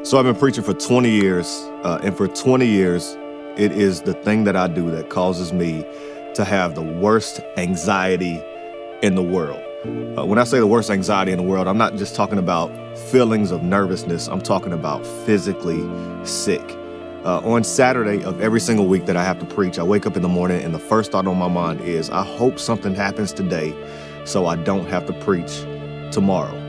So I've been preaching for 20 years, and for 20 years, it is the thing that I do that causes me to have the worst anxiety in the world. When I say the worst anxiety in the world, I'm not just talking about feelings of nervousness. I'm talking about physically sick. On Saturday of every single week that I have to preach, I wake up in the morning and the first thought on my mind is, I hope something happens today so I don't have to preach tomorrow.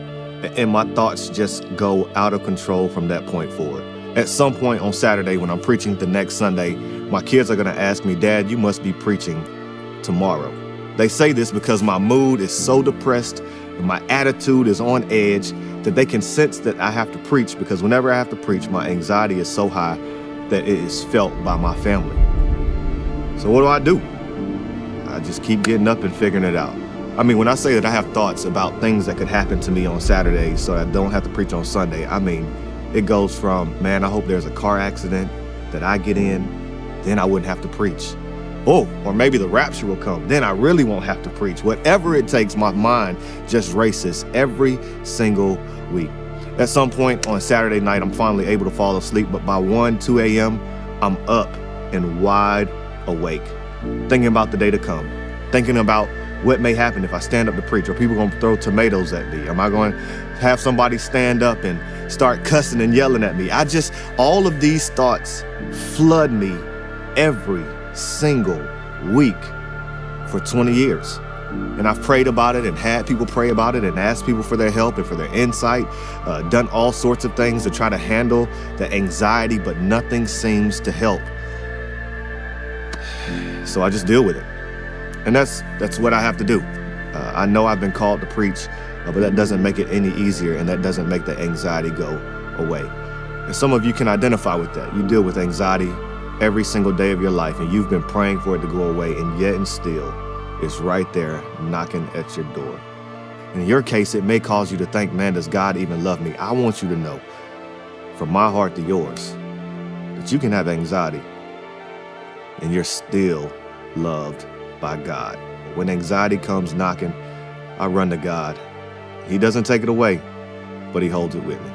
And my thoughts just go out of control from that point forward. At some point on Saturday when I'm preaching the next Sunday, my kids are going to ask me, Dad, you must be preaching tomorrow. They say this because my mood is so depressed and my attitude is on edge that they can sense that I have to preach, because whenever I have to preach, my anxiety is so high that it is felt by my family. So what do? I just keep getting up and figuring it out. I mean, when I say that I have thoughts about things that could happen to me on Saturday so I don't have to preach on Sunday, I mean, it goes from, man, I hope there's a car accident that I get in, then I wouldn't have to preach. Oh, or maybe the rapture will come, then I really won't have to preach. Whatever it takes, my mind just races every single week. At some point on Saturday night, I'm finally able to fall asleep, but by 1, 2 a.m., I'm up and wide awake, thinking about the day to come, thinking about what may happen if I stand up to preach. Are people going to throw tomatoes at me? Am I going to have somebody stand up and start cussing and yelling at me? All of these thoughts flood me every single week for 20 years. And I've prayed about it and had people pray about it and asked people for their help and for their insight, done all sorts of things to try to handle the anxiety, but nothing seems to help. So I just deal with it. And that's what I have to do. I know I've been called to preach, but that doesn't make it any easier, and that doesn't make the anxiety go away. And some of you can identify with that. You deal with anxiety every single day of your life, and you've been praying for it to go away, and yet and still, it's right there knocking at your door. In your case, it may cause you to think, man, does God even love me? I want you to know, from my heart to yours, that you can have anxiety, and you're still loved by God. When anxiety comes knocking, I run to God. He doesn't take it away, but he holds it with me.